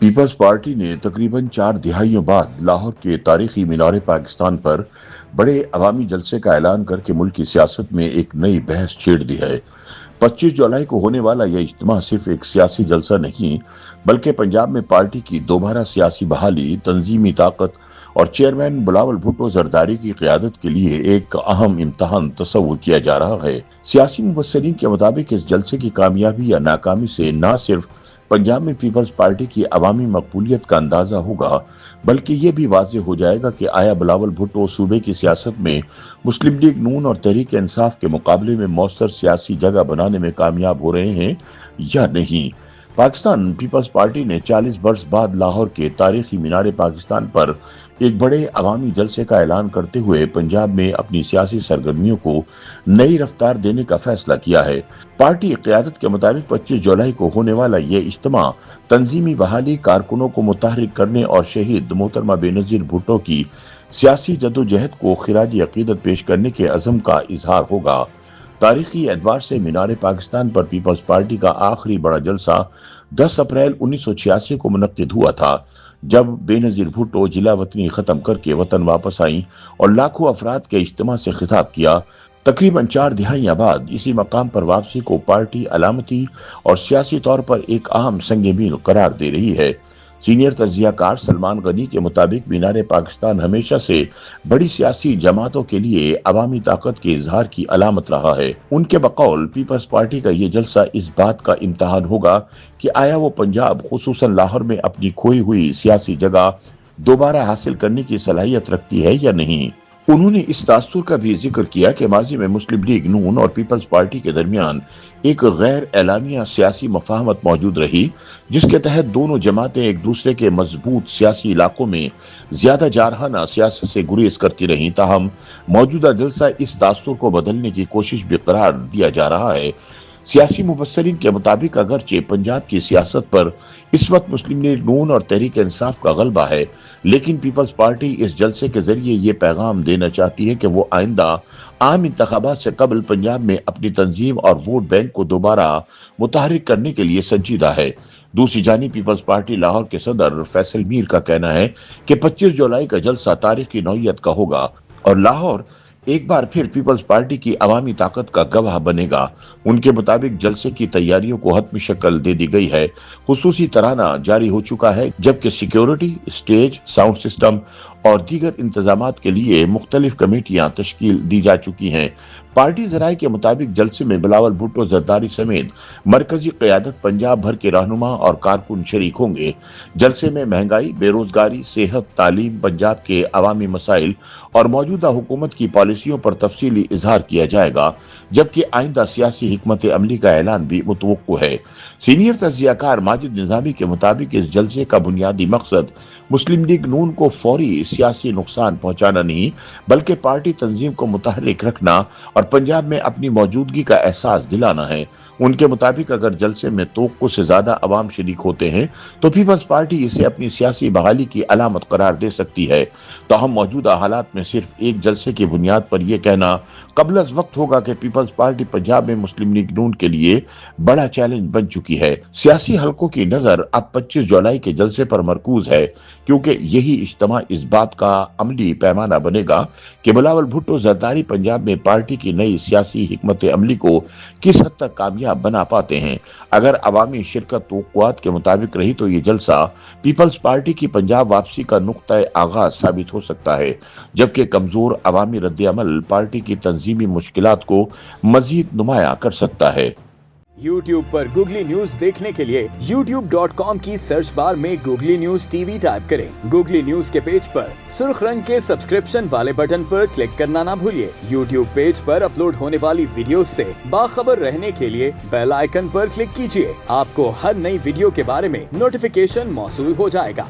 Peoples party ने तकरीबन 4 दिहाइयों बाद लाहौर के तारीखी मीनार पाकिस्तान पर बड़े अवामी जलसे का ऐलान करके मुल्क की सियासत में एक नई बहस छेड़ दी है। 25 जुलाई को होने वाला यह इज्तिमा सिर्फ एक सियासी जलसा नहीं, बल्कि पंजाब में पार्टी की दोबारा सियासी बहाली, तंजीमी ताकत और चेयरमैन बिलावल भुट्टो जरदारी की क़यादत के लिए एक अहम इम्तहान तस्वुर किया जा रहा है। सियासी मुबस्सिरीन के मुताबिक इस जलसे की कामयाबी या नाकामी से न सिर्फ पंजाब में पीपल्स पार्टी की अवामी मकबूलियत का अंदाजा होगा, बल्कि ये भी वाज़ेह हो जाएगा कि आया बिलावल भुट्टो सूबे की सियासत में मुस्लिम लीग नून और तहरीक इंसाफ के मुकाबले में मौसर सियासी जगह बनाने में कामयाब हो रहे हैं या नहीं। पाकिस्तान पीपल्स पार्टी ने 40 बरस बाद लाहौर के तारीखी मीनार पाकिस्तान पर एक बड़े अवामी जलसे का ऐलान करते हुए पंजाब में अपनी सियासी सरगर्मियों को नई रफ्तार देने का फैसला किया है। पार्टी क़यादत के मुताबिक 25 जुलाई को होने वाला ये इज्तिमा तंजीमी बहाली, कारकुनों को मुतहरिक करने और शहीद मोहतरमा बेनज़ीर भुट्टो की सियासी जदोजहद को खिराजी अकीदत पेश करने के अज़म का इजहार होगा। तारीखी एतबार से मीनार पाकिस्तान पर पीपल्स पार्टी का आखिरी बड़ा जलसा 10 अप्रैल 1986 को मुनक्किद हुआ था, जब बेनज़ीर भुट्टो जिला वतनी खत्म करके वतन वापस आई और लाखों अफराद के इज्तिमा से खिताब किया। तकरीबन 4 दिहाइयां बाद इसी मकाम पर वापसी को पार्टी अलामती और सियासी तौर पर एक अहम संग मील करार दे रही है। सीनियर तज्जियाकार सलमान गनी के मुताबिक मीनार पाकिस्तान हमेशा से बड़ी सियासी जमातों के लिए अवामी ताकत के इजहार की अलामत रहा है। उनके बकौल पीपल्स पार्टी का ये जलसा इस बात का इम्तहान होगा कि आया वो पंजाब खुसूसन लाहौर में अपनी खोई हुई सियासी जगह दोबारा हासिल करने की सलाहियत रखती है या नहीं। उन्होंने इस तासुर का भी जिक्र किया कि माजी में मुस्लिम लीग नून और पीपल्स पार्टी के दरमियान एक गैर एलानिया सियासी मफाहमत मौजूद रही, जिसके तहत दोनों जमातें एक दूसरे के मजबूत सियासी इलाकों में ज्यादा जारहाना सियासत से गुरेज करती रहीं। ताहम मौजूदा जलसा इस तासुर को बदलने की कोशिश भी करार दिया जा रहा है। सियासी मुबस्सिरीन के मुताबिक अगरचे पंजाब की सियासत पर इस वक्त मुस्लिम लीग नून और तहरीक इंसाफ का गलबा है, लेकिन पीपल्स पार्टी इस जलसे के जरिए ये पैगाम देना चाहती है कि वो आइंदा आम इंतखाबात से कबल पंजाब में अपनी तंजीम और वोट बैंक को दोबारा मुतहरिक करने के लिए संजीदा है। दूसरी जानिब पीपल्स पार्टी लाहौर के सदर फैसल मीर का कहना है कि 25 जुलाई का जलसा तारीखी नौयत का होगा और लाहौर एक बार फिर पीपल्स पार्टी की अवामी ताकत का गवाह बनेगा। उनके मुताबिक जलसे की तैयारियों को हतमी शक्ल दे दी गई है, खुसूसी तराना जारी हो चुका है, जबकि सिक्योरिटी, स्टेज, साउंड सिस्टम और दीगर इंतजामात के लिए मुख्तलिफ कमेटियां तश्कील दी जा चुकी हैं। पार्टी जराये के मुताबिक जलसे में बिलावल भुट्टो जरदारी समेत मरकजी क़यादत पंजाब भर के रहनुमा और कारकुन शरीक होंगे। जलसे में महंगाई, बेरोजगारी, सेहत, तालीम, पंजाब के अवामी मसाइल और मौजूदा हुकूमत की पॉलिसियों पर तफसीली इजहार किया जाएगा, जबकि आइंदा सियासी हिकमत अमली का ऐलान भी मुतवक्को है। सीनियर तज्जियाकार माजिद निजामी के मुताबिक इस जलसे का बुनियादी मकसद मुस्लिम लीग नून को फौरी सियासी नुकसान पहुंचाना नहीं, बल्कि पार्टी तंजीम को मुतहरिक रखना और पंजाब में अपनी मौजूदगी का एहसास दिलाना है। उनके मुताबिक अगर जलसे में तोक्को से ज्यादा अवाम शरीक होते हैं तो पीपल्स पार्टी इसे अपनी सियासी बहाली की अलामत करार दे सकती है। तो हम मौजूदा हालात में सिर्फ एक जलसे की बुनियाद पर यह कहना कबल अज़ वक्त होगा कि पीपल्स पार्टी पंजाब में मुस्लिम लीग नून के लिए बड़ा चैलेंज बन चुकी है। सियासी हलकों की नजर अब 25 जुलाई के जलसे पर मरकूज है, क्योंकि यही इज्तिमा इस बात का अमली पैमाना बनेगा कि बिलावल भुट्टो जरदारी पंजाब में पार्टी की नई सियासी हिकमत अमली को किस हद तक कामयाब बना पाते हैं। अगर अवामी शिरकत तवक्कुआत के मुताबिक रही तो ये जलसा पीपल्स पार्टी की पंजाब वापसी का नुक्ता आगाज साबित हो सकता है, जबकि कमजोर अवामी रद्द-ए-अमल पार्टी की तंजीमी मुश्किलात को मजीद नुमाया कर सकता है। YouTube पर गूगली न्यूज देखने के लिए youtube.com की सर्च बार में गूगली न्यूज टीवी टाइप करें। गूगली न्यूज के पेज पर सुर्ख रंग के सब्सक्रिप्शन वाले बटन पर क्लिक करना ना भूलिए। YouTube पेज पर अपलोड होने वाली वीडियोस से बाखबर रहने के लिए बेल आइकन पर क्लिक कीजिए। आपको हर नई वीडियो के बारे में नोटिफिकेशन मौसूल हो जाएगा।